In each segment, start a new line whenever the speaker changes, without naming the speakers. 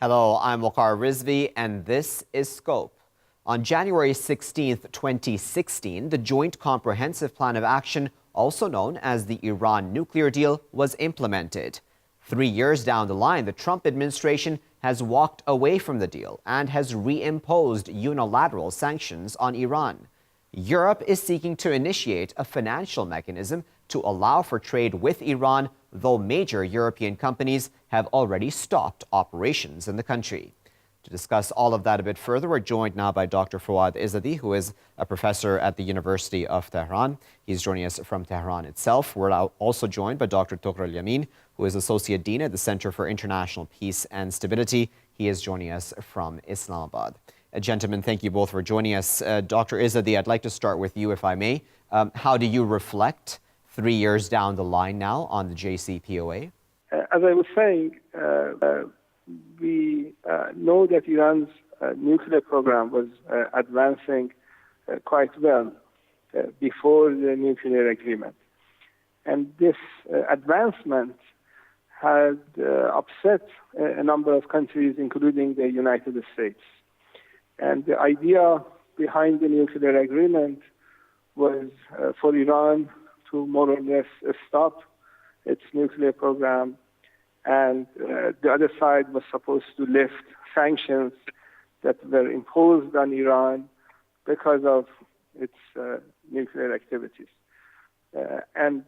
Hello, I'm Waqar Rizvi, and this is Scope. On January 16, 2016, the Joint Comprehensive Plan of Action, also known as the Iran Nuclear Deal, was implemented. 3 years down the line, the Trump administration has walked away from the deal and has reimposed unilateral sanctions on Iran. Europe is seeking to initiate a financial mechanism to allow for trade with Iran, though major European companies have already stopped operations in the country. To discuss all of that a bit further, we're joined now by Dr. Foad Izadi, who is a professor at the University of Tehran. He's joining us from Tehran itself. We're also joined by Dr. Tughral Yamin, who is Associate Dean at the Center for International Peace and Stability. He is joining us from Islamabad. Gentlemen, thank you both for joining us. Dr. Izadi, I'd like to start with you, if I may. How do you reflect 3 years down the line now on the JCPOA?
As I was saying, we know that Iran's nuclear program was advancing quite well before the nuclear agreement. And this advancement had upset a number of countries, including the United States. And the idea behind the nuclear agreement was for Iran to more or less stop its nuclear program, and the other side was supposed to lift sanctions that were imposed on Iran because of its nuclear activities. And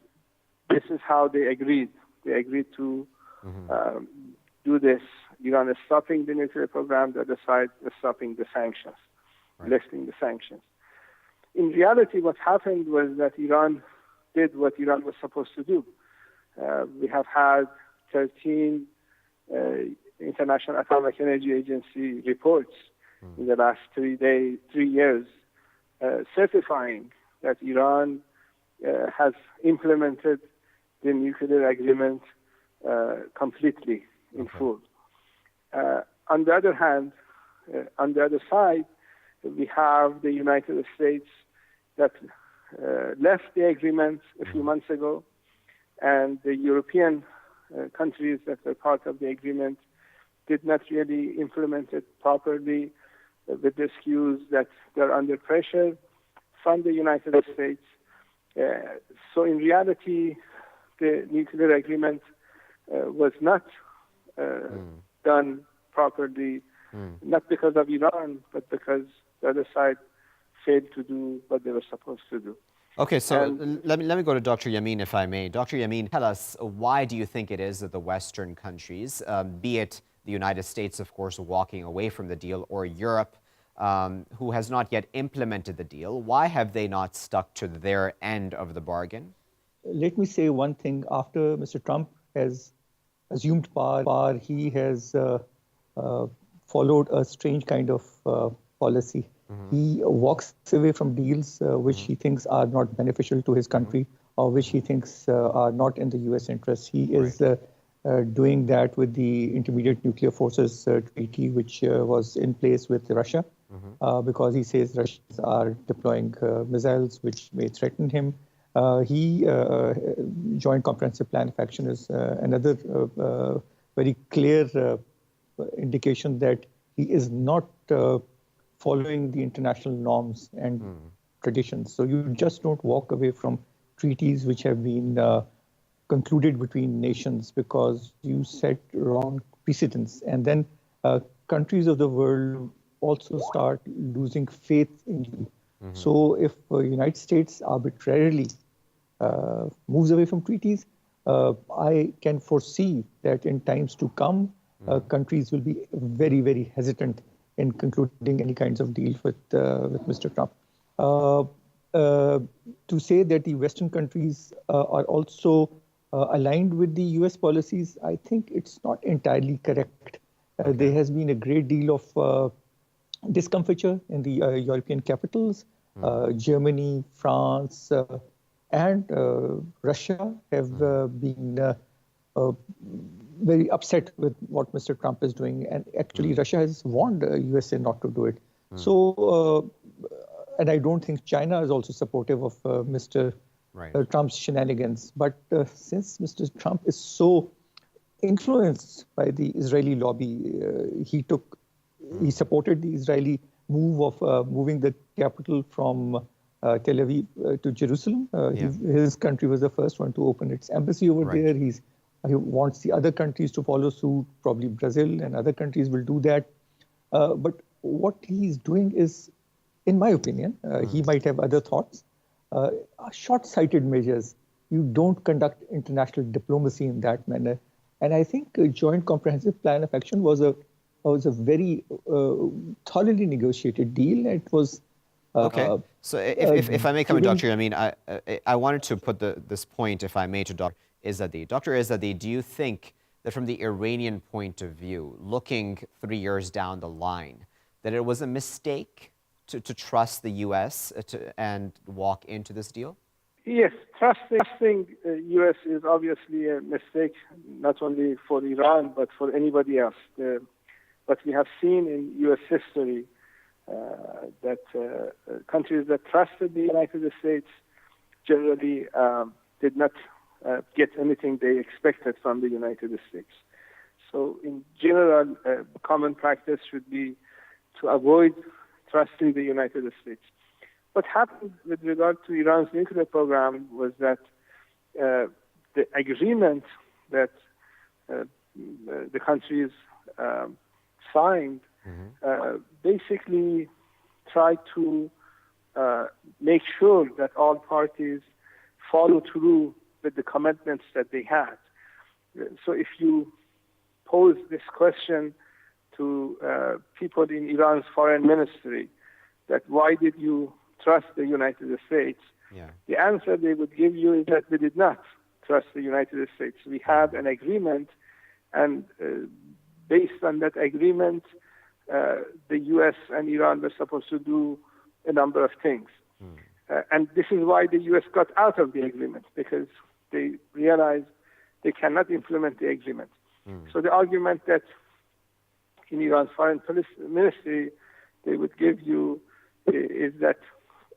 this is how they agreed. They agreed to do this. Iran is stopping the nuclear program, the other side is stopping the sanctions, lifting the sanctions. In reality, what happened was that Iran did what Iran was supposed to do. We have had 13 International Atomic Energy Agency reports in the last 3 years certifying that Iran has implemented the nuclear agreement completely in full. On the other hand, on the other side, we have the United States that left the agreement a few months ago, and the European countries that were part of the agreement did not really implement it properly, with the excuse that they're under pressure from the United States. So in reality, the nuclear agreement was not done properly, not because of Iran, but because the other side failed to do what they were supposed to do.
Okay, so let me go to Dr. Yamin, if I may. Dr. Yamin, tell us, why do you think it is that the Western countries, be it the United States, of course, walking away from the deal, or Europe, who has not yet implemented the deal, why have they not stuck to their end of the bargain?
Let me say one thing. After Mr. Trump has assumed power, he has followed a strange kind of policy. He walks away from deals which he thinks are not beneficial to his country, or which he thinks are not in the U.S. interest. He is doing that with the Intermediate Nuclear Forces Treaty, which was in place with Russia, because he says Russians are deploying missiles which may threaten him. Joint Comprehensive Plan of Action is another very clear indication that he is not following the international norms and traditions. So you just don't walk away from treaties which have been concluded between nations because you set wrong precedents. And then countries of the world also start losing faith in you. So if the United States arbitrarily moves away from treaties, I can foresee that in times to come, countries will be very, very hesitant in concluding any kinds of deal with Mr. Trump. To say that the Western countries are also aligned with the US policies, I think it's not entirely correct. There has been a great deal of discomfiture in the European capitals. Germany, France, and Russia have been very upset with what Mr. Trump is doing. And actually, Russia has warned USA not to do it. So, and I don't think China is also supportive of Mr. Trump's shenanigans. But since Mr. Trump is so influenced by the Israeli lobby. He supported the Israeli move of moving the capital from Tel Aviv to Jerusalem. His country was the first one to open its embassy over there. He wants the other countries to follow suit. Probably Brazil and other countries will do that. But what he's doing is, in my opinion, he might have other thoughts, short-sighted measures. You don't conduct international diplomacy in that manner. And I think a joint comprehensive plan of action was a very thoroughly negotiated deal. It was
okay. So if I may come in, Dr. Yamin, I wanted to put this point, if I may, to Dr. Izadi. Dr. Izadi, do you think that from the Iranian point of view, looking 3 years down the line, that it was a mistake to trust the U.S. and walk into this deal?
Yes, trusting U.S. is obviously a mistake, not only for Iran, but for anybody else. But we have seen in U.S. history that countries that trusted the United States generally did not get anything they expected from the United States. So in general, common practice should be to avoid trusting the United States. What happened with regard to Iran's nuclear program was that the agreement that the countries signed basically tried to make sure that all parties follow through with the commitments that they had. So if you pose this question to people in Iran's foreign ministry, that why did you trust the United States? The answer they would give you is that we did not trust the United States. We had an agreement, and based on that agreement, the U.S. and Iran were supposed to do a number of things. And this is why the U.S. got out of the agreement, because they realized they cannot implement the agreement. So the argument that in Iran's foreign ministry they would give you is that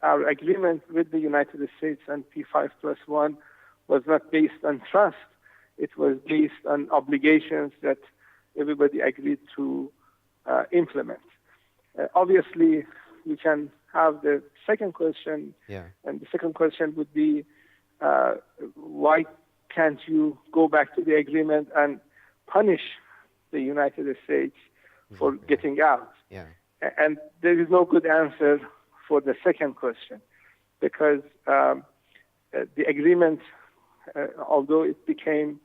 our agreement with the United States and P5+1 was not based on trust. It was based on obligations that everybody agreed to implement. Obviously, we can have the second question, and the second question would be, why can't you go back to the agreement and punish the United States for getting out? And there is no good answer for the second question, because the agreement, although it became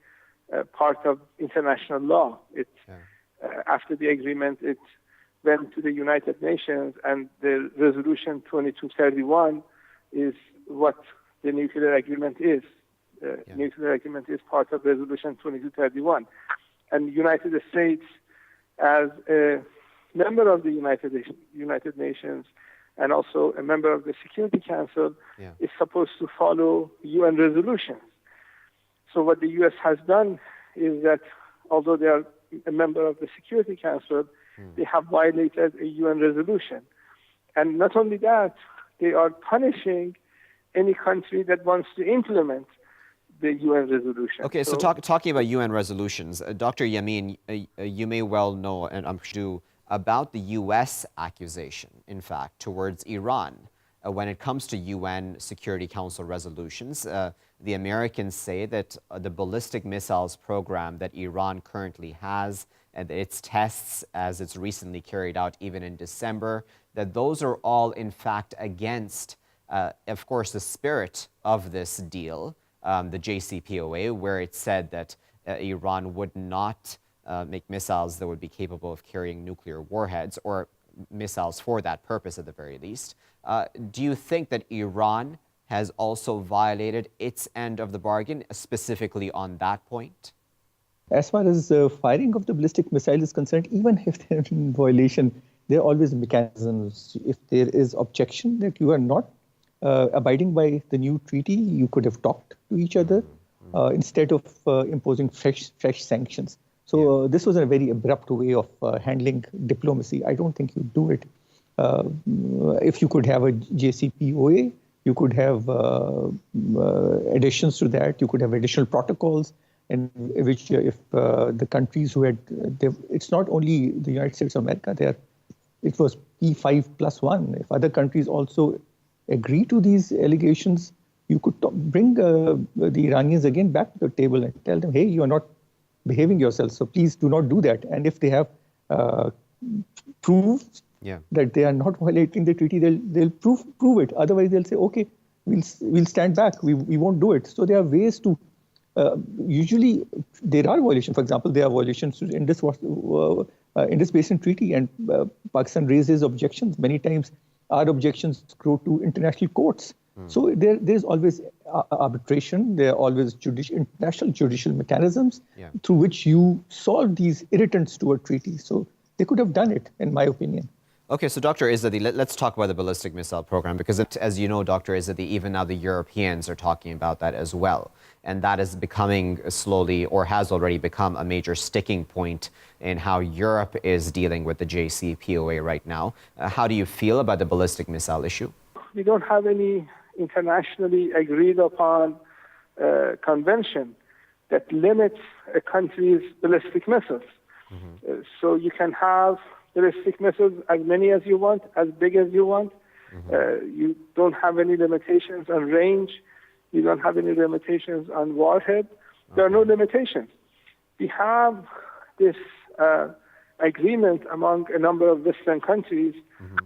part of international law, after the agreement, it went to the United Nations, and the Resolution 2231 is what the nuclear agreement is. Nuclear agreement is part of Resolution 2231. And the United States, as a member of the United Nations and also a member of the Security Council, is supposed to follow UN resolutions. So what the U.S. has done is that, although they are a member of the Security Council, they have violated a UN resolution. And not only that, they are punishing any country that wants to implement the UN resolution.
Okay, so talking about UN resolutions, Dr. Yamin, you may well know, and I'm sure, about the U.S. accusation, in fact, towards Iran. When it comes to UN Security Council resolutions, the Americans say that the ballistic missiles program that Iran currently has, and its tests as it's recently carried out even in December, that those are all in fact against, of course, the spirit of this deal, the JCPOA, where it said that Iran would not make missiles that would be capable of carrying nuclear warheads, or missiles for that purpose at the very least. Do you think that Iran has also violated its end of the bargain, specifically on that point?
As far as firing of the ballistic missile is concerned, even if they're in violation, there are always mechanisms. If there is objection that you are not abiding by the new treaty, you could have talked to each other instead of imposing fresh sanctions. So this was a very abrupt way of handling diplomacy. I don't think you do it. If you could have a JCPOA, you could have additions to that. You could have additional protocols. in which if the countries who had, it's not only the United States of America, it was P5+1. If other countries also agree to these allegations, you could bring the Iranians again back to the table and tell them, hey, you are not behaving yourselves, so please do not do that. And if they have proof that they are not violating the treaty, they'll prove it. Otherwise, they'll say, okay, we'll stand back. We won't do it. So there are ways to. Usually, there are violations. For example, there are violations in this Basin Treaty, and Pakistan raises objections. Many times, our objections go to international courts. So there's always arbitration. There are always international judicial mechanisms through which you solve these irritants to a treaty. So they could have done it, in my opinion.
Okay, so Dr. Izadi, let's talk about the ballistic missile program, because as you know, Dr. Izadi, even now the Europeans are talking about that as well. And that is becoming slowly, or has already become, a major sticking point in how Europe is dealing with the JCPOA right now. How do you feel about the ballistic missile issue?
We don't have any internationally agreed upon convention that limits a country's ballistic missiles. So you can have ballistic missiles as many as you want, as big as you want. You don't have any limitations on range. You don't have any limitations on warhead. There are no limitations. We have this agreement among a number of Western countries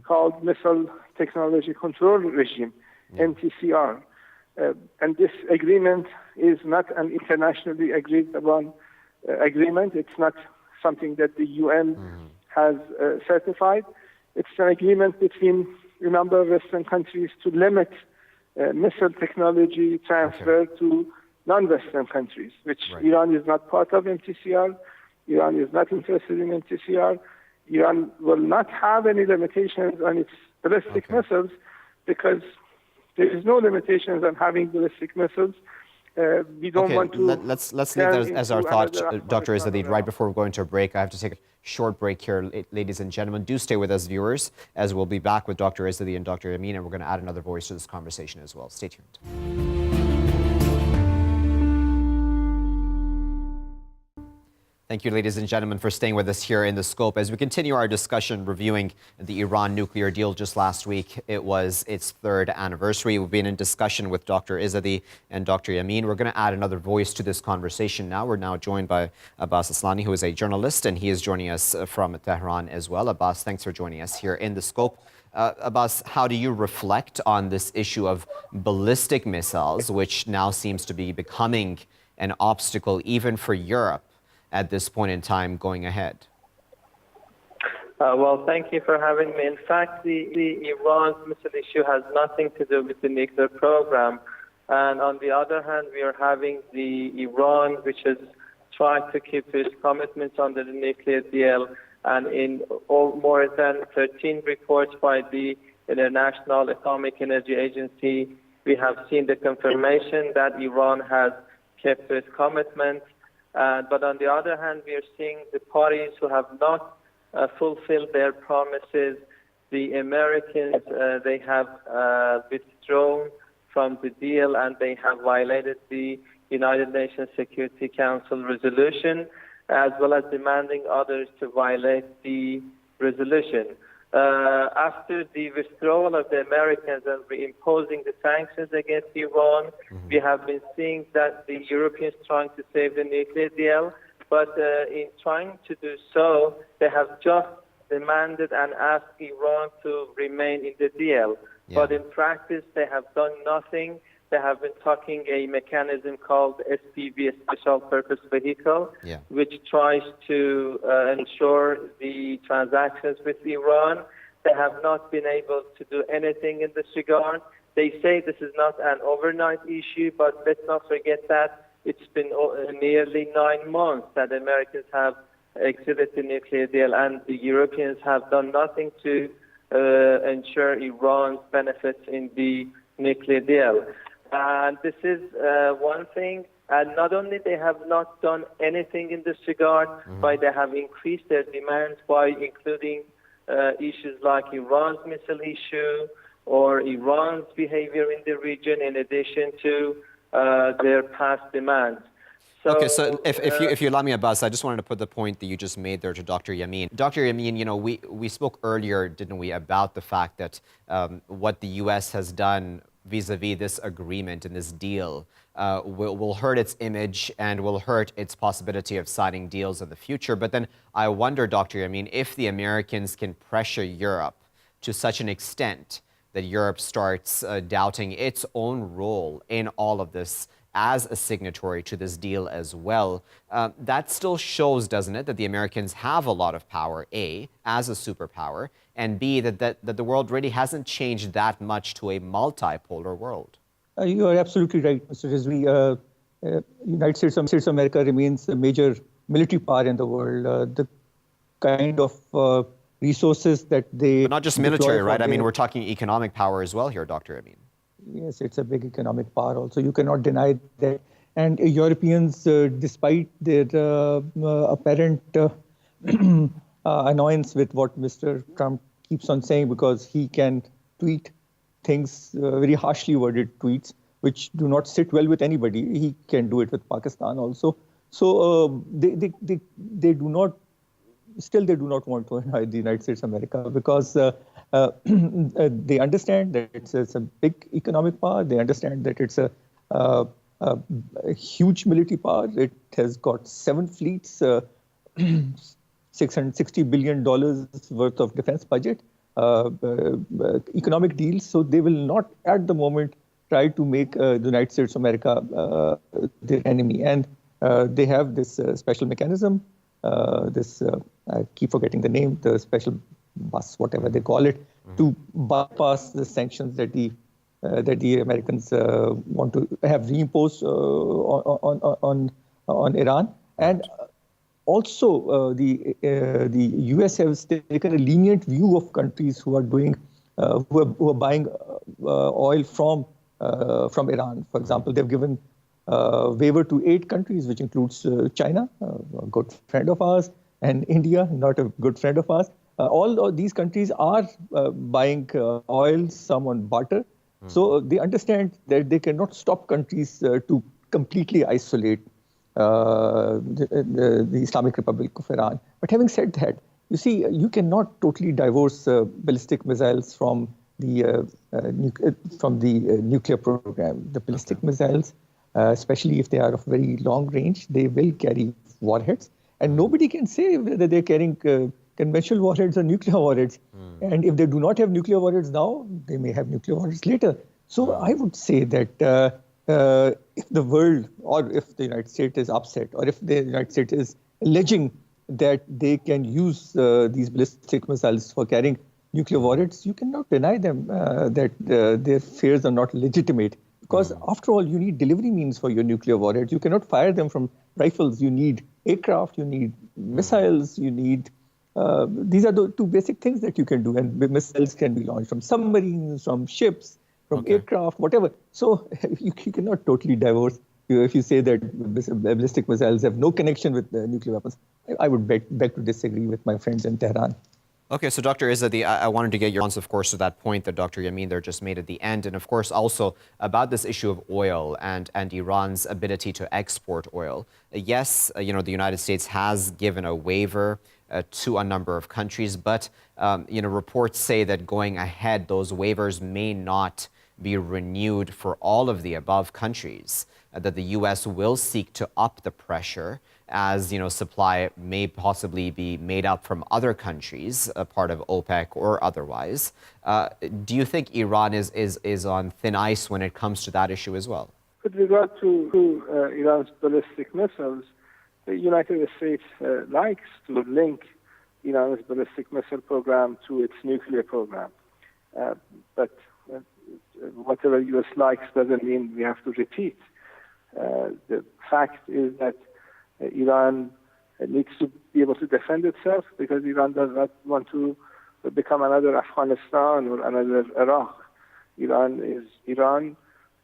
called Missile Technology Control Regime, MTCR. And this agreement is not an internationally agreed upon agreement. It's not something that the UN has certified. It's an agreement between a number of Western countries to limit missile technology transfer to non-Western countries, which Iran is not part of MTCR. Iran is not interested in MTCR. Iran will not have any limitations on its ballistic missiles because there is no limitations on having ballistic missiles. We don't want to...
Let's leave that as our thought, Dr. Izadi. Right before we go into a break, I have to take a short break here, ladies and gentlemen. Do stay with us, viewers, as we'll be back with Dr. Izadi and Dr. Yamin, and we're going to add another voice to this conversation as well. Stay tuned. Thank you, ladies and gentlemen, for staying with us here in The Scope. As we continue our discussion reviewing the Iran nuclear deal just last week, it was its 3rd anniversary. We've been in discussion with Dr. Izadi and Dr. Yamin. We're going to add another voice to this conversation now. We're now joined by Abbas Aslani, who is a journalist, and he is joining us from Tehran as well. Abbas, thanks for joining us here in The Scope. Abbas, how do you reflect on this issue of ballistic missiles, which now seems to be becoming an obstacle even for Europe at this point in time going ahead?
Well, thank you for having me. In fact, the Iran missile issue has nothing to do with the nuclear program. And on the other hand, we are having the Iran, which has tried to keep its commitments under the nuclear deal. And in more than 13 reports by the International Atomic Energy Agency, we have seen the confirmation that Iran has kept its commitments. But on the other hand, we are seeing the parties who have not fulfilled their promises. The Americans, they have withdrawn from the deal, and they have violated the United Nations Security Council resolution, as well as demanding others to violate the resolution. After the withdrawal of the Americans and reimposing the sanctions against Iran, we have been seeing that the Europeans trying to save the nuclear deal, but in trying to do so, they have just demanded and asked Iran to remain in the deal. But in practice, they have done nothing. They have been talking a mechanism called SPV, Special Purpose Vehicle, which tries to ensure the transactions with Iran. They have not been able to do anything in this regard. They say this is not an overnight issue, but let's not forget that it's been nearly 9 months that Americans have exited the nuclear deal, and the Europeans have done nothing to ensure Iran's benefits in the nuclear deal. And this is one thing. And not only they have not done anything in this regard, but they have increased their demands by including issues like Iran's missile issue or Iran's behavior in the region in addition to their past demands.
Okay, so if you allow me, Abbas, I just wanted to put the point that you just made there to Dr. Yamin. Dr. Yamin, we spoke earlier, didn't we, about the fact that what the U.S. has done vis-a-vis this agreement and this deal will hurt its image and will hurt its possibility of signing deals in the future. But then I wonder, Dr. Yamin, if the Americans can pressure Europe to such an extent that Europe starts doubting its own role in all of this as a signatory to this deal as well. That still shows, doesn't it, that the Americans have a lot of power, A, as a superpower, and B, that the world really hasn't changed that much to a multipolar world.
You are absolutely right, Mr. Rizvi. United States of America remains a major military power in the world. The kind of resources that they...
But not just military, right? I mean, we're talking economic power as well here, Dr. Yamin.
Yes, it's a big economic power also. You cannot deny that. And Europeans, despite their apparent annoyance with what Mr. Trump keeps on saying, because he can tweet things, very harshly worded tweets, which do not sit well with anybody. He can do it with Pakistan also. So they do not, still they do not want to annoy the United States of America, because they understand that it's a big economic power. They understand that it's a huge military power. It has got 7 fleets, $660 billion worth of defense budget, economic deals. So they will not at the moment try to make the United States of America their enemy. And they have this special mechanism, I keep forgetting the name, the special bus, whatever they call it, to bypass the sanctions that the Americans want to have reimposed on Iran. And also, the U.S. has taken a lenient view of countries who are doing, who are buying oil from Iran. For example, they've given waiver to 8 countries, which includes China, a good friend of ours, and India, not a good friend of ours. All of these countries are buying oil, some on barter. So they understand that they cannot stop countries to completely isolate the Islamic Republic of Iran. But having said that, you see, you cannot totally divorce ballistic missiles from the nuclear program. The ballistic missiles, especially if they are of very long range, they will carry warheads. And nobody can say whether they're carrying conventional warheads or nuclear warheads. And if they do not have nuclear warheads now, they may have nuclear warheads later. So I would say that if the world, or if the United States is upset, or if the United States is alleging that they can use these ballistic missiles for carrying nuclear warheads, you cannot deny them that their fears are not legitimate. Because after all, you need delivery means for your nuclear warheads. You cannot fire them from rifles. You need aircraft, you need missiles, you need... these are the 2 basic things that you can do. And missiles can be launched from submarines, from ships, from aircraft, whatever. So you cannot totally divorce. If you say that ballistic missiles have no connection with nuclear weapons, I would beg to disagree with my friends in Tehran.
Okay, so Dr. Izadi, I wanted to get your response, of course, to that point that Dr. Yamin there just made at the end, and of course also about this issue of oil and Iran's ability to export oil. Yes, the United States has given a waiver to a number of countries, but reports say that going ahead, those waivers may not be renewed for all of the above countries, that the U.S. will seek to up the pressure as supply may possibly be made up from other countries, a part of OPEC or otherwise. Do you think Iran is on thin ice when it comes to that issue as well?
With regard to Iran's ballistic missiles, the United States likes to link Iran's ballistic missile program to its nuclear program. But whatever U.S. likes doesn't mean we have to repeat. The fact is that Iran needs to be able to defend itself, because Iran does not want to become another Afghanistan or another Iraq. Iran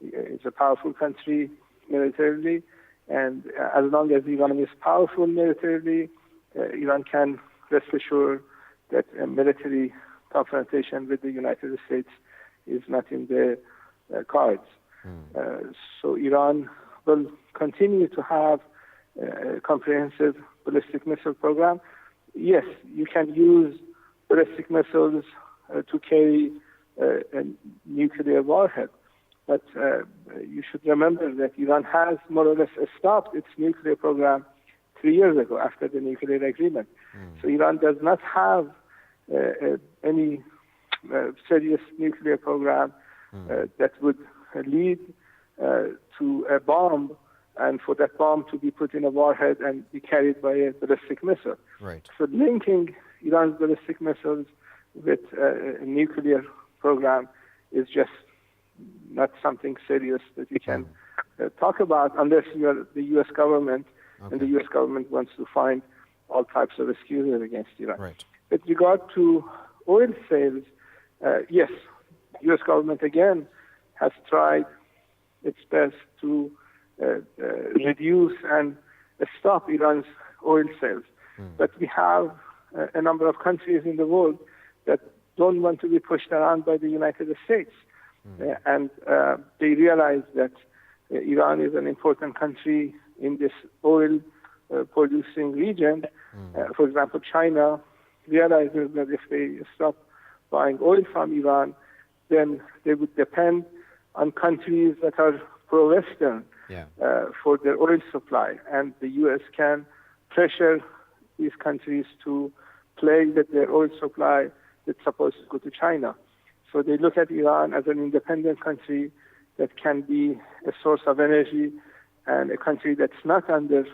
is a powerful country militarily, and as long as Iran is powerful militarily, Iran can rest assured that a military confrontation with the United States is not in the cards. So Iran will continue to have comprehensive ballistic missile program. Yes, you can use ballistic missiles to carry a nuclear warhead. But you should remember that Iran has more or less stopped its nuclear program 3 years ago after the nuclear agreement. So Iran does not have any serious nuclear program that would lead to a bomb, and for that bomb to be put in a warhead and be carried by a ballistic missile.
Right.
So linking Iran's ballistic missiles with a nuclear program is just not something serious that you can talk about unless you are the U.S. government, and the U.S. government wants to find all types of excuses against Iran.
Right.
With regard to oil sales, yes, the U.S. government again has tried its best to reduce and stop Iran's oil sales. But we have a number of countries in the world that don't want to be pushed around by the United States. And they realize that Iran is an important country in this oil-producing region. For example, China realizes that if they stop buying oil from Iran, then they would depend on countries that are pro-Western for their oil supply. And the U.S. can pressure these countries to play that their oil supply is supposed to go to China. So they look at Iran as an independent country that can be a source of energy and a country that's not under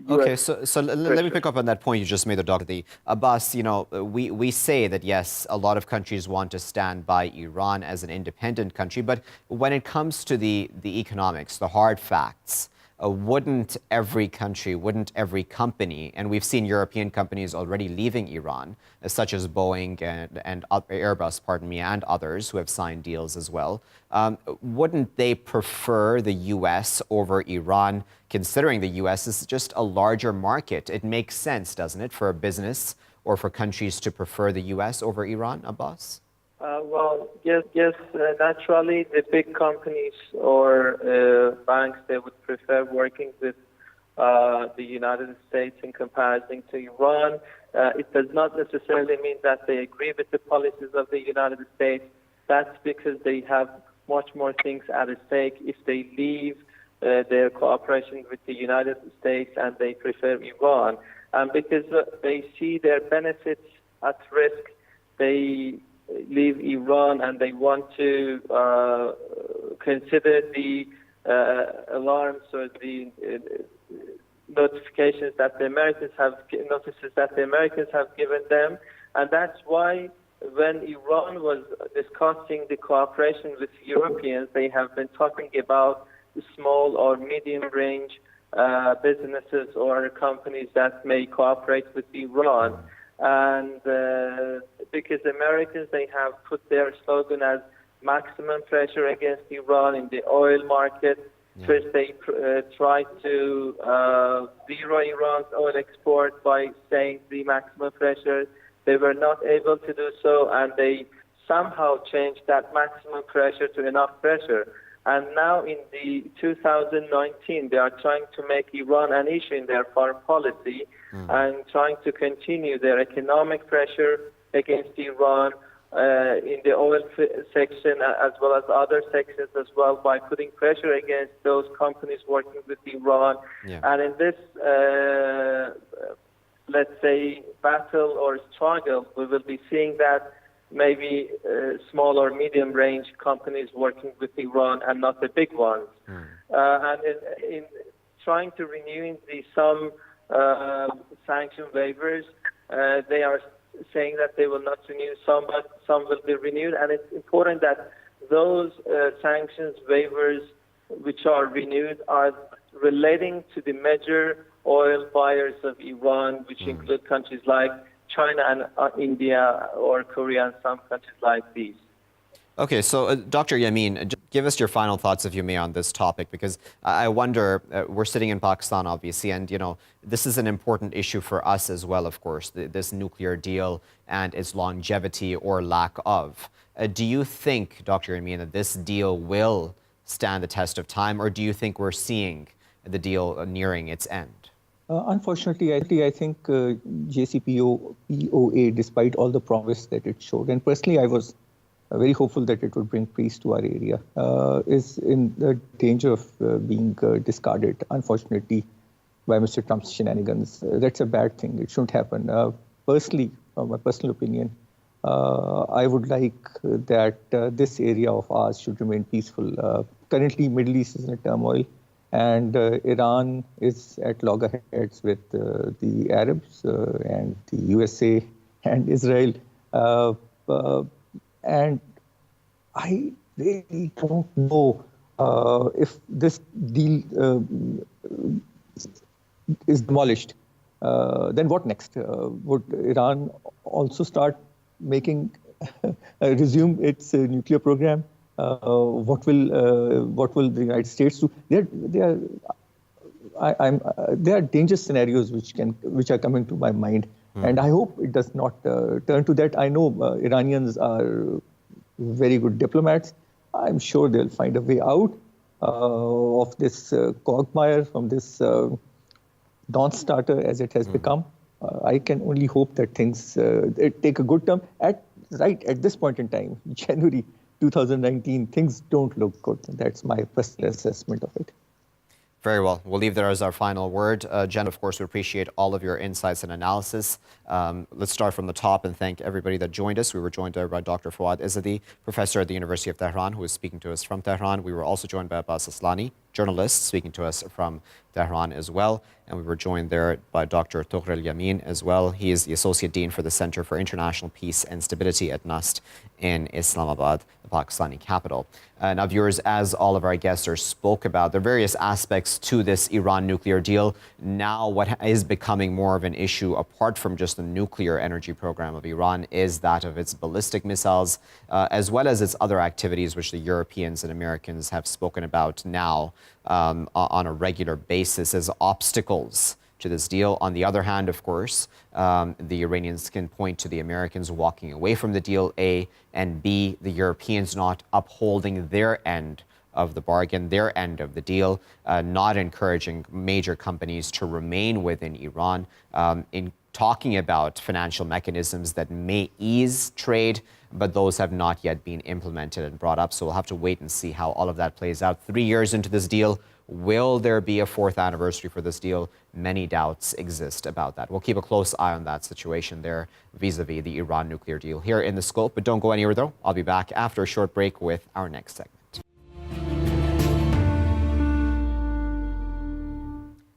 Okay, so let me pick up on that point you just made, Dr. Abbas, you know, we say that, yes, a lot of countries want to stand by Iran as an independent country, but when it comes to the economics, the hard facts, wouldn't every country, wouldn't every company, and we've seen European companies already leaving Iran, such as Boeing and Airbus, pardon me, and others who have signed deals as well, wouldn't they prefer the U.S. over Iran, considering the U.S. is just a larger market? It makes sense, doesn't it, for a business or for countries to prefer the U.S. over Iran, Abbas?
Well, yes, naturally, the big companies or banks, they would prefer working with the United States in comparison to Iran. It does not necessarily mean that they agree with the policies of the United States. That's because they have much more things at stake if they leave their cooperation with the United States and they prefer Iran. And because they see their benefits at risk, they leave Iran and they want to consider the alarms or the notifications that the Americans have, notices that the Americans have given them. And that's why when Iran was discussing the cooperation with Europeans, they have been talking about small or medium range businesses or companies that may cooperate with Iran. And because Americans, they have put their slogan as maximum pressure against Iran in the oil market. First, they tried to zero Iran's oil export by saying the maximum pressure. They were not able to do so, and they somehow changed that maximum pressure to enough pressure. And now in the 2019, they are trying to make Iran an issue in their foreign policy and trying to continue their economic pressure against Iran in the oil section as well as other sections as well by putting pressure against those companies working with Iran. And in this, let's say, battle or struggle, we will be seeing that maybe small or medium range companies working with Iran and not the big ones. And in trying to renew some sanction waivers, they are saying that they will not renew some, but some will be renewed. And it's important that those sanctions waivers which are renewed are relating to the major oil buyers of Iran, which include countries like China and India or Korea and some countries like these.
Okay, so Dr. Yamin, give us your final thoughts, if you may, on this topic, because I wonder, we're sitting in Pakistan, obviously, and, you know, this is an important issue for us as well, of course, this nuclear deal and its longevity or lack of. Do you think, Dr. Yamin, that this deal will stand the test of time, or do you think we're seeing the deal nearing its end?
Unfortunately, I think JCPOA, despite all the promise that it showed, and personally I was very hopeful that it would bring peace to our area, is in the danger of being discarded, unfortunately, by Mr. Trump's shenanigans. That's a bad thing. It shouldn't happen. Personally, my personal opinion, I would like that this area of ours should remain peaceful. Currently, Middle East is in a turmoil, and Iran is at loggerheads with the Arabs and the USA and Israel. And I really don't know if this deal is demolished. Then what next? Would Iran also start resume its nuclear program? What will the United States do? There are dangerous scenarios which are coming to my mind, and I hope it does not turn to that. I know Iranians are very good diplomats. I'm sure they'll find a way out of this quagmire, from this non-starter as it has become. I can only hope that things take a good turn. At this point in time, January 2019, things don't look good. That's my personal assessment of it.
Very well. We'll leave there as our final word. Jen, of course, we appreciate all of your insights and analysis. Let's start from the top and thank everybody that joined us. We were joined by Dr. Foad Izadi, professor at the University of Tehran, who is speaking to us from Tehran. We were also joined by Aslani, journalist, speaking to us from Tehran as well. And we were joined there by Dr. Tughral Yamin as well. He is the Associate Dean for the Center for International Peace and Stability at NUST in Islamabad, the Pakistani capital. Now, viewers, as all of our guests spoke about, there are various aspects to this Iran nuclear deal. Now, what is becoming more of an issue, apart from just the nuclear energy program of Iran, is that of its ballistic missiles, as well as its other activities, which the Europeans and Americans have spoken about now on a regular basis as obstacles to this deal. On the other hand, of course, the Iranians can point to the Americans walking away from the deal, A, and B, the Europeans not upholding their end of the bargain, their end of the deal, not encouraging major companies to remain within Iran, in talking about financial mechanisms that may ease trade, but those have not yet been implemented and brought up. So we'll have to wait and see how all of that plays out. 3 years into this deal, will there be a 4th anniversary for this deal? Many doubts exist about that. We'll keep a close eye on that situation there vis-a-vis the Iran nuclear deal here in the scope. But don't go anywhere, though. I'll be back after a short break with our next segment.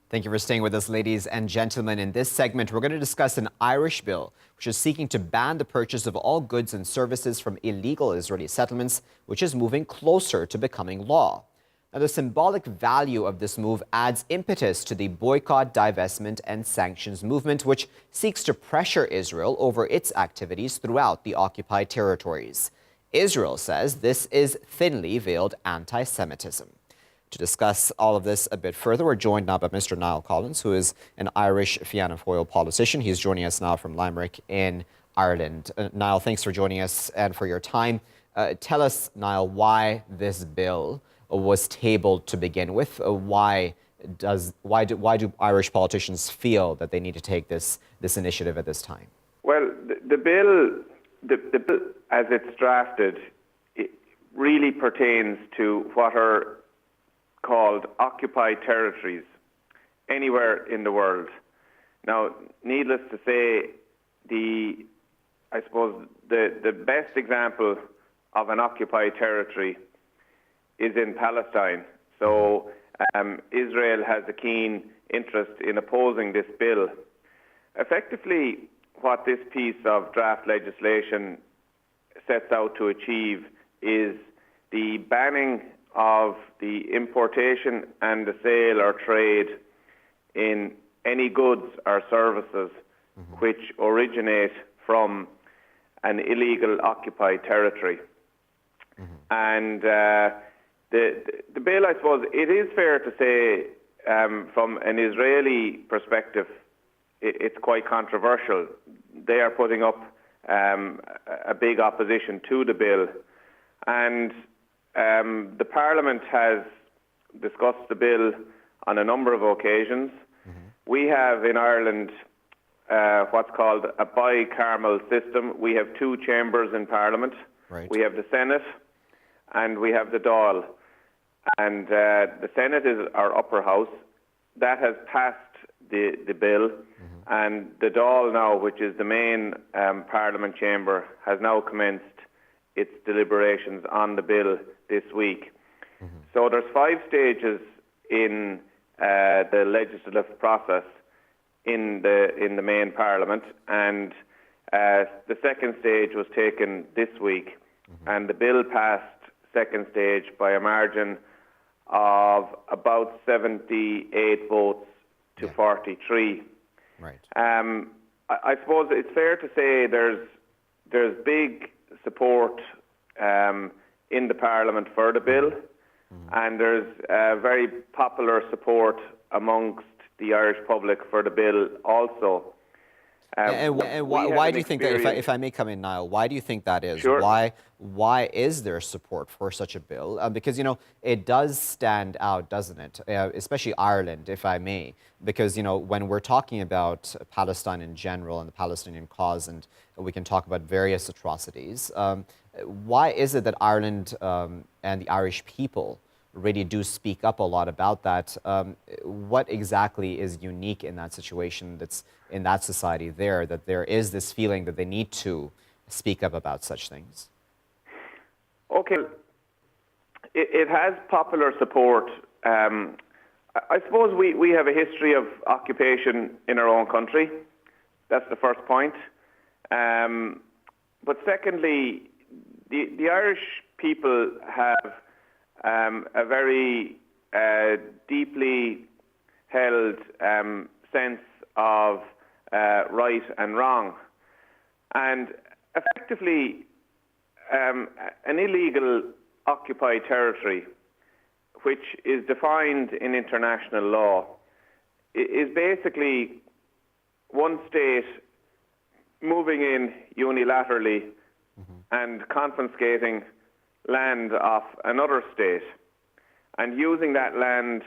Thank you for staying with us, ladies and gentlemen. In this segment, we're going to discuss an Irish bill which is seeking to ban the purchase of all goods and services from illegal Israeli settlements, which is moving closer to becoming law. Now, the symbolic value of this move adds impetus to the boycott, divestment, and sanctions movement, which seeks to pressure Israel over its activities throughout the occupied territories. Israel says this is thinly veiled anti-Semitism. To discuss all of this a bit further, we're joined now by Mr. Niall Collins, who is an Irish Fianna Fáil politician. He's joining us now from Limerick in Ireland. Niall, thanks for joining us and for your time. Tell us, Niall, why this bill was tabled to begin with. Why do Irish politicians feel that they need to take this initiative at this time?
Well, the bill as it's drafted, it really pertains to what are called occupied territories anywhere in the world. Now, needless to say, I suppose the best example of an occupied territory is in Palestine. So Israel has a keen interest in opposing this bill. Effectively, what this piece of draft legislation sets out to achieve is the banning of the importation and the sale or trade in any goods or services which originate from an illegal occupied territory. And the bill, I suppose, it is fair to say from an Israeli perspective, it's quite controversial. They are putting up a big opposition to the bill. And the Parliament has discussed the bill on a number of occasions. We have in Ireland what's called a bicameral system. We have two chambers in Parliament.
Right.
We have the Senate and we have the Dáil. And the Senate is our upper house. That has passed the bill. And the Dáil now, which is the main Parliament chamber, has now commenced its deliberations on the bill this week. So there's 5 stages in the legislative process in the main Parliament, and the second stage was taken this week, and the bill passed second stage by a margin of about 78 votes to 43.
Right.
I suppose it's fair to say there's big support in the Parliament for the bill, and there's very popular support amongst the Irish public for the bill also.
And why do you think that, if I may come in, Niall, why do you think that is?
Sure.
Why is there support for such a bill? Because, it does stand out, doesn't it? Especially Ireland, if I may. Because, when we're talking about Palestine in general and the Palestinian cause, and we can talk about various atrocities, why is it that Ireland and the Irish people really do speak up a lot about that? What exactly is unique in that situation that's in that society there, that there is this feeling that they need to speak up about such things?
Okay, it has popular support. I suppose we have a history of occupation in our own country. That's the first point. But secondly, the Irish people have a very deeply held sense of right and wrong. And effectively, an illegal occupied territory, which is defined in international law, is basically one state moving in unilaterally and confiscating land off another state and using that land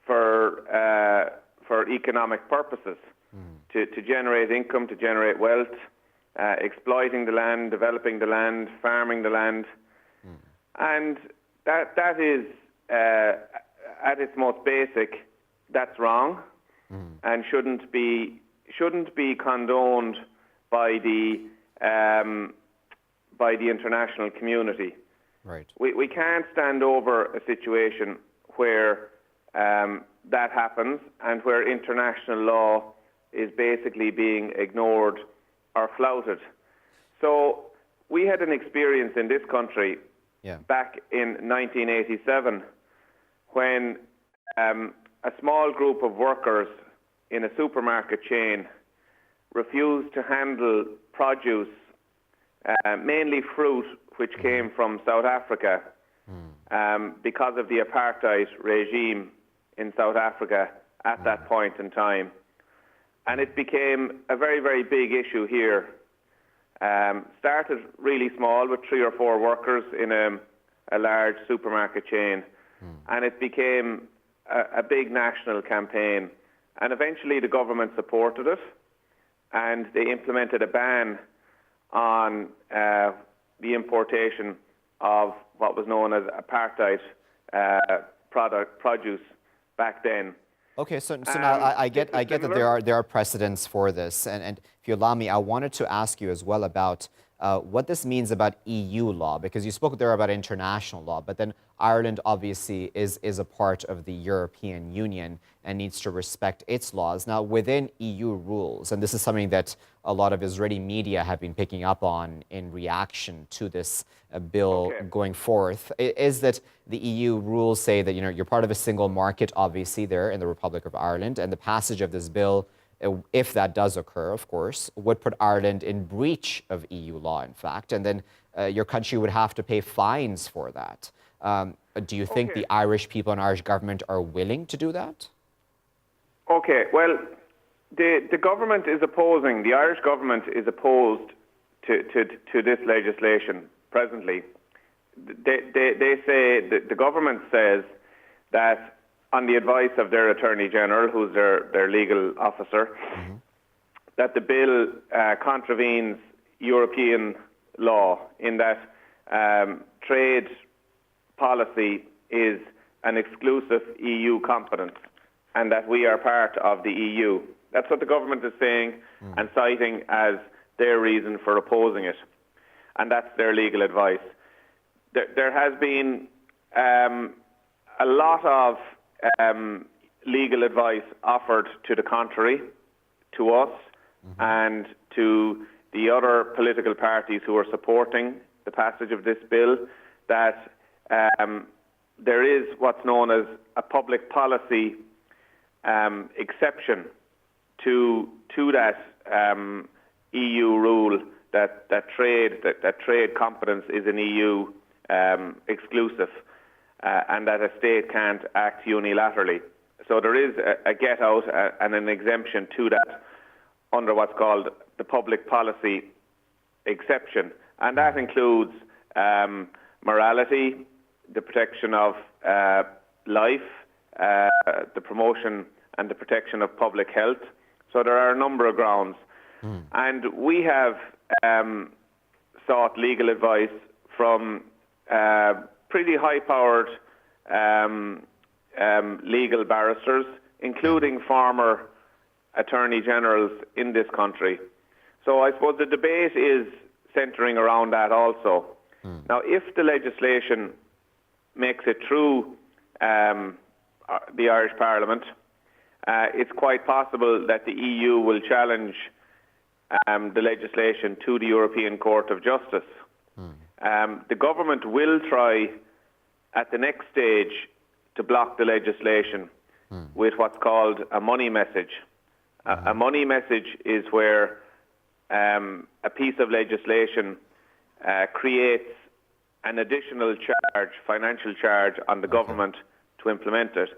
for economic purposes, to generate income, to generate wealth, exploiting the land, developing the land, farming the land. And that is, at its most basic, that's wrong and shouldn't be condoned by the international community.
Right.
We can't stand over a situation where that happens and where international law is basically being ignored or flouted. So we had an experience in this country back in 1987 when a small group of workers in a supermarket chain refused to handle produce, mainly fruit, which came from South Africa, because of the apartheid regime in South Africa at that point in time. And it became a very, very big issue here. Started really small with 3 or 4 workers in a large supermarket chain, and it became a big national campaign. And eventually the government supported it, and they implemented a ban on the importation of what was known as apartheid produce back then.
Okay, so now I get that there are precedents for this, and if you allow me, I wanted to ask you as well about what this means about EU law, because you spoke there about international law, but then Ireland obviously is a part of the European Union and needs to respect its laws. Now, within EU rules, and this is something that a lot of Israeli media have been picking up on in reaction to this bill going forth, is that the EU rules say that you're part of a single market, obviously, there in the Republic of Ireland, and the passage of this bill, if that does occur, of course, would put Ireland in breach of EU law, in fact, and then your country would have to pay fines for that. Do you think the Irish people and Irish government are willing to do that?
Okay, well, the government is opposing, the Irish government is opposed to this legislation presently. They say, the government says that on the advice of their Attorney General, who's their legal officer, that the bill contravenes European law in that trade policy is an exclusive EU competence and that we are part of the EU. That's what the government is saying and citing as their reason for opposing it. And that's their legal advice. There has been a lot of legal advice offered to the contrary, to us and to the other political parties who are supporting the passage of this bill, that there is what's known as a public policy exception to that EU rule that trade competence is an EU exclusive, and that a state can't act unilaterally. So there is a get out and an exemption to that under what's called the public policy exception, and that includes morality, the protection of life, the promotion and the protection of public health. So there are a number of grounds. And we have sought legal advice from pretty high-powered legal barristers, including former attorney generals in this country. So I suppose the debate is centering around that also. Now, if the legislation makes it through the Irish Parliament, it's quite possible that the EU will challenge the legislation to the European Court of Justice. The government will try at the next stage to block the legislation with what's called a money message. A money message is where a piece of legislation creates an additional charge, financial charge, on the government to implement it.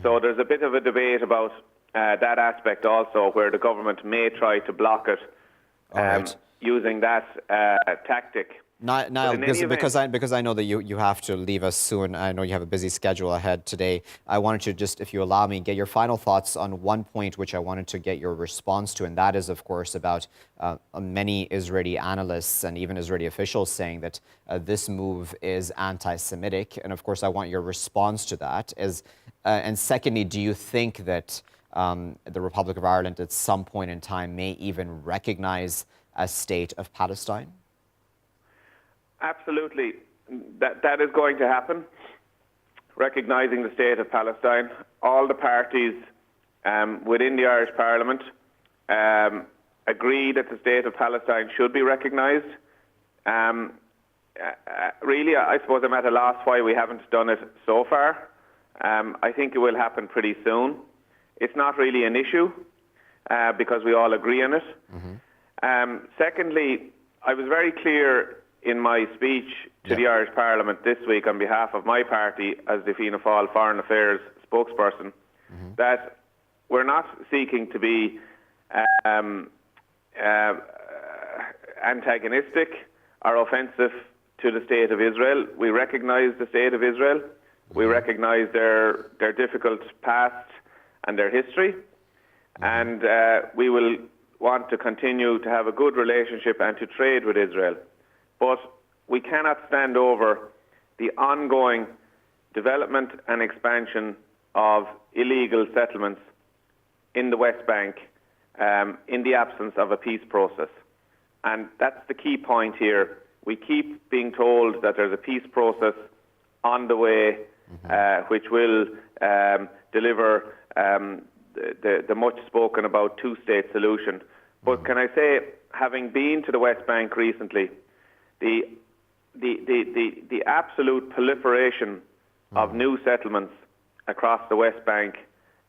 So there's a bit of a debate about that aspect also, where the government may try to block it using that tactic.
Niall, because I know that you have to leave us soon. I know you have a busy schedule ahead today. I wanted to just, if you allow me, get your final thoughts on one point which I wanted to get your response to, and that is, of course, about many Israeli analysts and even Israeli officials saying that this move is anti-Semitic. And, of course, I want your response to that. And secondly, do you think that the Republic of Ireland at some point in time may even recognize a state of Palestine?
Absolutely. That is going to happen, recognising the state of Palestine. All the parties within the Irish Parliament agree that the state of Palestine should be recognised. Really, I suppose I'm at a loss why we haven't done it so far. I think it will happen pretty soon. It's not really an issue because we all agree on it. Secondly, I was very clear in my speech to the Irish Parliament this week on behalf of my party as the Fianna Fáil Foreign Affairs spokesperson that we're not seeking to be antagonistic or offensive to the State of Israel. We recognise the State of Israel. We recognise their difficult past and their history. And we will want to continue to have a good relationship and to trade with Israel. But we cannot stand over the ongoing development and expansion of illegal settlements in the West Bank in the absence of a peace process. And that's the key point here. We keep being told that there's a peace process on the way which will deliver the much spoken about two-state solution. But can I say, having been to the West Bank recently, the absolute proliferation of new settlements across the West Bank,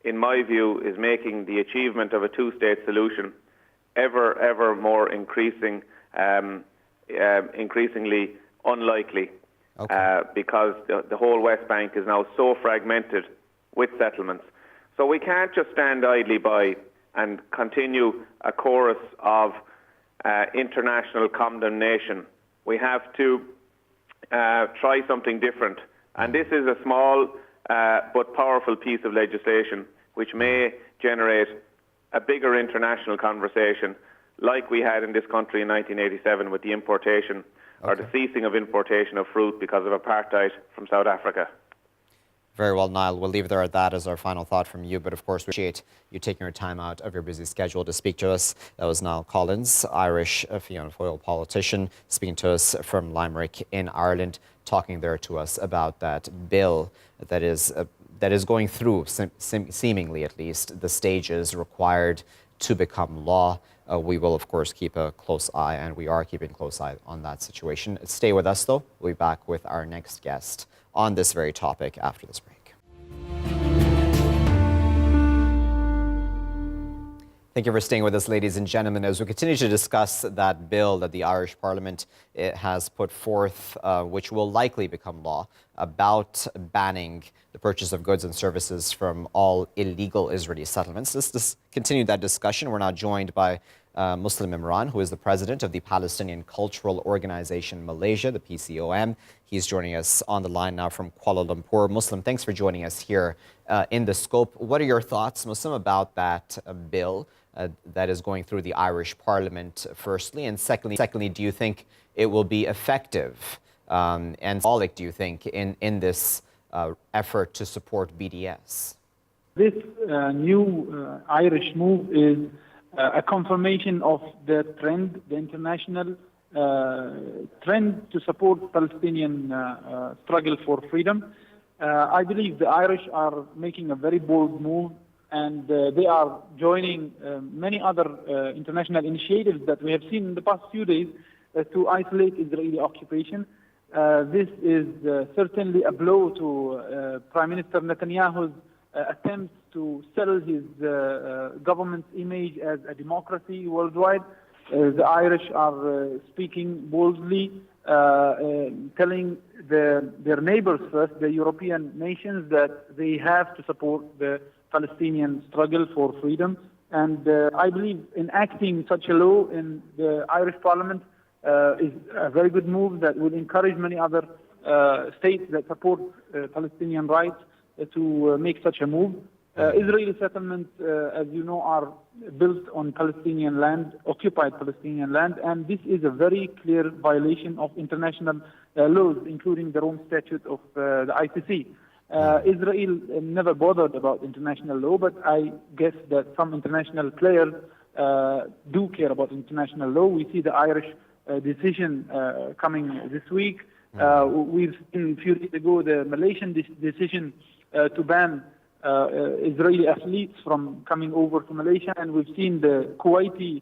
in my view, is making the achievement of a two-state solution ever more increasingly unlikely, because the whole West Bank is now so fragmented with settlements. So we can't just stand idly by and continue a chorus of international condemnation. We have to try something different. And this is a small but powerful piece of legislation which may generate a bigger international conversation like we had in this country in 1987 with the importation or the ceasing of importation of fruit because of apartheid from South Africa.
Very well, Niall. We'll leave it there at that as our final thought from you. But of course, we appreciate you taking your time out of your busy schedule to speak to us. That was Niall Collins, Irish Fianna Fáil politician, speaking to us from Limerick in Ireland, talking there to us about that bill that is going through, seemingly at least, the stages required to become law. We will, of course, keep a close eye, and we are keeping a close eye on that situation. Stay with us, though. We'll be back with our next guest on this very topic after this break. Thank you for staying with us, ladies and gentlemen, as we continue to discuss that bill that the Irish Parliament has put forth, which will likely become law, about banning the purchase of goods and services from all illegal Israeli settlements. Let's continue that discussion. We're now joined by Muslim Imran, who is the president of the Palestinian Cultural Organization Malaysia, the PCOM. He's joining us on the line now from Kuala Lumpur. Muslim, thanks for joining us here in The Scope. What are your thoughts, Muslim, about that bill that is going through the Irish Parliament, firstly? And secondly, do you think it will be effective and symbolic, do you think, in this effort to support BDS?
This new Irish move is a confirmation of the trend, the international trend to support Palestinian struggle for freedom. I believe the Irish are making a very bold move, and they are joining many other international initiatives that we have seen in the past few days to isolate Israeli occupation. This is certainly a blow to Prime Minister Netanyahu's attempts to sell his government's image as a democracy worldwide. The Irish are speaking boldly, telling their neighbors first, the European nations, that they have to support the Palestinian struggle for freedom. And I believe enacting such a law in the Irish Parliament is a very good move that will encourage many other states that support Palestinian rights to make such a move. Israeli settlements, as you know, are built on Palestinian land, occupied Palestinian land, and this is a very clear violation of international laws, including the Rome Statute of the ICC. Israel never bothered about international law, but I guess that some international players do care about international law. We see the Irish decision coming this week. We've seen a few days ago the Malaysian decision to ban Israeli athletes from coming over to Malaysia, and we've seen the Kuwaiti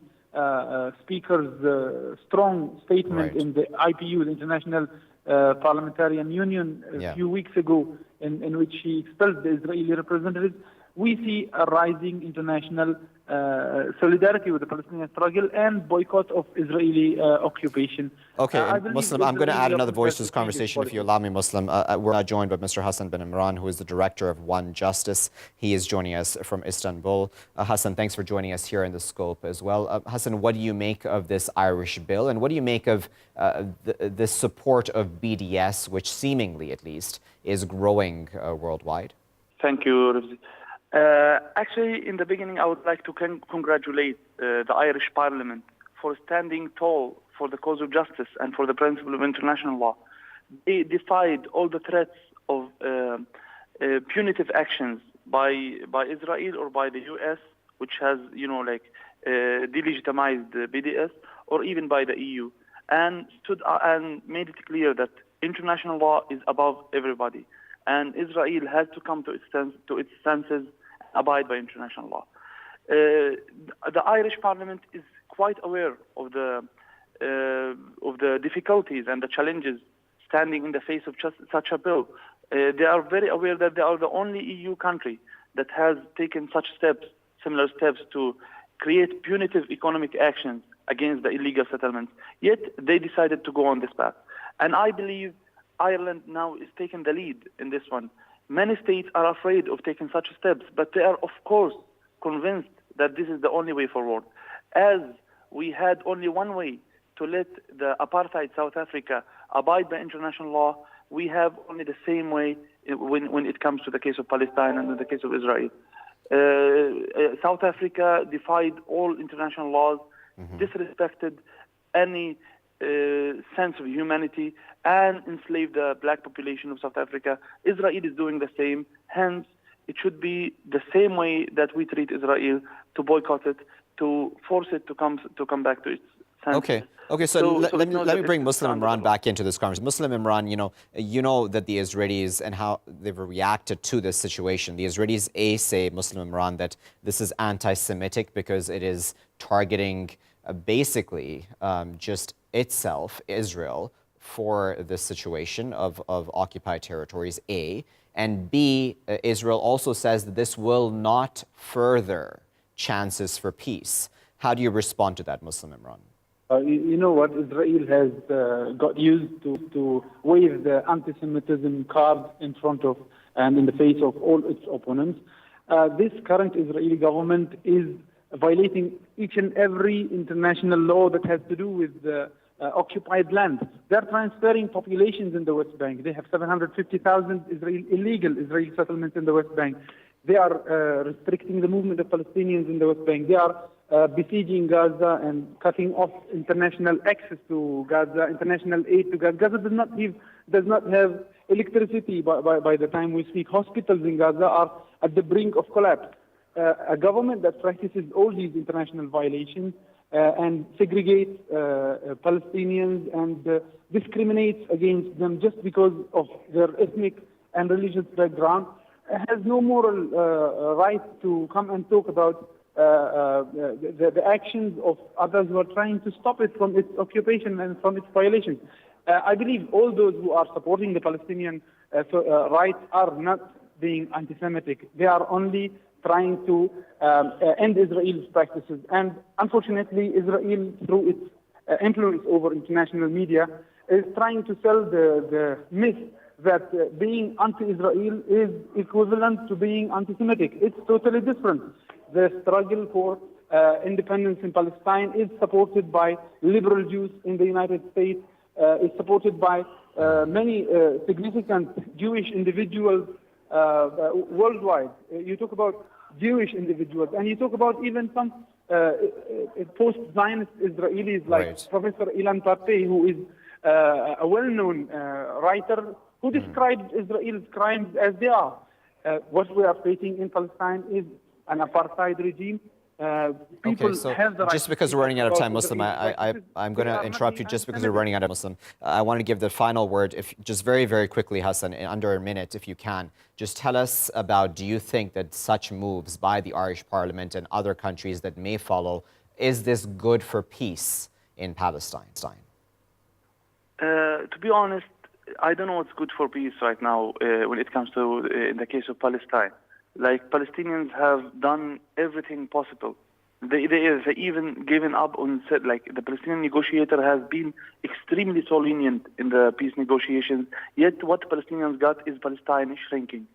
speaker's strong statement in the IPU, the International Parliamentarian Union, a few weeks ago, in which he expelled the Israeli representatives. We see a rising international solidarity with the Palestinian struggle and boycott of Israeli occupation.
Okay, Muslim, I'm going to add another voice to this conversation, if you allow me, Muslim. We're now joined by Mr. Hassan Ben Imran, who is the director of One Justice. He is joining us from Istanbul. Hassan, thanks for joining us here in The Scope as well. Hassan, what do you make of this Irish bill, and what do you make of the support of BDS, which seemingly, at least, is growing worldwide?
Thank you, Rizvi. Actually, in the beginning, I would like to congratulate the Irish Parliament for standing tall for the cause of justice and for the principle of international law. They defied all the threats of punitive actions by Israel or by the U.S., which has, delegitimized the BDS, or even by the EU, and stood and made it clear that international law is above everybody, and Israel has to come to its senses, abide by international law. The Irish Parliament is quite aware of the difficulties and the challenges standing in the face of such a bill. They are very aware that they are the only EU country that has taken such steps, similar steps, to create punitive economic actions against the illegal settlements. Yet they decided to go on this path. And I believe Ireland now is taking the lead in this one. Many states are afraid of taking such steps, but they are, of course, convinced that this is the only way forward. As we had only one way to let the apartheid South Africa abide by international law, we have only the same way when it comes to the case of Palestine and the case of Israel. South Africa defied all international laws, disrespected any sense of humanity, and enslaved the black population of South Africa. Israel is doing the same. Hence, it should be the same way that we treat Israel, to boycott it, to force it to come back to its senses.
Okay. So let me bring Muslim Imran back into this conversation. Muslim Imran, you know that the Israelis and how they've reacted to this situation. The Israelis say, Muslim Imran, that this is anti-Semitic because it is targeting basically just itself, Israel, for this situation of occupied territories, A. And B, Israel also says that this will not further chances for peace. How do you respond to that, Muslim Imran?
You know what? Israel has got used to wave the anti-Semitism card in front of and in the face of all its opponents. This current Israeli government is violating each and every international law that has to do with occupied land. They're transferring populations in the West Bank. They have 750,000 illegal Israeli settlements in the West Bank. They are restricting the movement of Palestinians in the West Bank. They are besieging Gaza and cutting off international access to Gaza, international aid to Gaza. Gaza does not have electricity by the time we speak. Hospitals in Gaza are at the brink of collapse. A government that practices all these international violations and segregates Palestinians and discriminates against them just because of their ethnic and religious background has no moral right to come and talk about the actions of others who are trying to stop it from its occupation and from its violations. I believe all those who are supporting the Palestinian rights are not being anti-Semitic. They are only trying to end Israel's practices. And unfortunately, Israel, through its influence over international media, is trying to sell the myth that being anti-Israel is equivalent to being anti-Semitic. It's totally different. The struggle for independence in Palestine is supported by liberal Jews in the United States. It's supported by many significant Jewish individuals worldwide. You talk about Jewish individuals, and you talk about even some post-Zionist Israelis like Professor Ilan Pappé, who is a well-known writer who describes Israel's crimes as they are. What we are facing in Palestine is an apartheid regime. People have the right.
Just because we're running out of time, Muslim, I'm going to interrupt you just because we're running out of Muslim. I want to give the final word, if just very, very quickly, Hassan, in under a minute, if you can. Just tell us about, do you think that such moves by the Irish Parliament and other countries that may follow, is this good for peace in Palestine?
To be honest, I don't know what's good for peace right now when it comes to in the case of Palestine. Like, Palestinians have done everything possible. They even given up on said, like, the Palestinian negotiator has been extremely so lenient in the peace negotiations. Yet what Palestinians got is Palestine shrinking.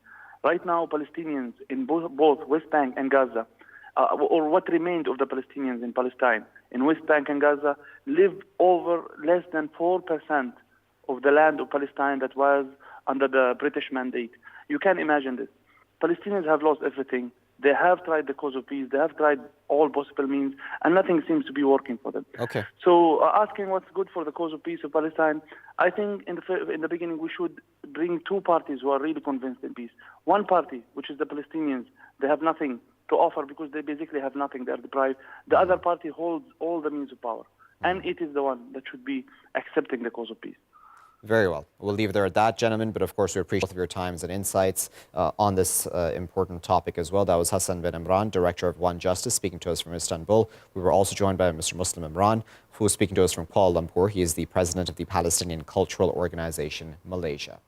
Right now, Palestinians in both West Bank and Gaza, or what remained of the Palestinians in Palestine, in West Bank and Gaza, live over less than 4% of the land of Palestine that was under the British mandate. You can imagine this. Palestinians have lost everything. They have tried the cause of peace. They have tried all possible means, and nothing seems to be working for them.
Okay.
So asking what's good for the cause of peace of Palestine, I think in the beginning we should bring two parties who are really convinced in peace. One party, which is the Palestinians, they have nothing to offer because they basically have nothing. They are deprived. The other party holds all the means of power, and it is the one that should be accepting the cause of peace.
Very well. We'll leave it there at that, gentlemen. But of course, we appreciate both of your times and insights on this important topic as well. That was Hassan Ben Imran, Director of One Justice, speaking to us from Istanbul. We were also joined by Mr. Muslim Imran, who is speaking to us from Kuala Lumpur. He is the president of the Palestinian Cultural Organization, Malaysia.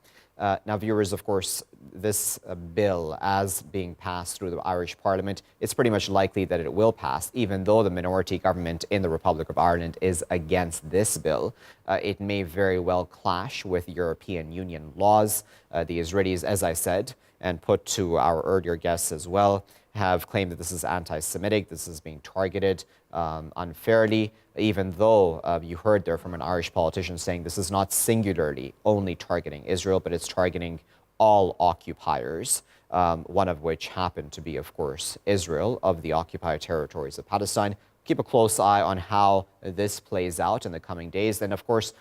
Now, viewers, of course, this bill, as being passed through the Irish Parliament, it's pretty much likely that it will pass, even though the minority government in the Republic of Ireland is against this bill. It may very well clash with European Union laws. The Israelis, as I said, and put to our earlier guests as well, have claimed that this is anti-Semitic, this is being targeted unfairly, even though you heard there from an Irish politician saying this is not singularly only targeting Israel, but it's targeting all occupiers, one of which happened to be, of course, Israel, of the occupied territories of Palestine. Keep a close eye on how this plays out in the coming days, and of course,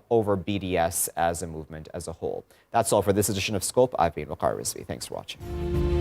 over BDS as a movement as a whole. That's all for this edition of Scope. I've been Waqar Rizvi. Thanks for watching.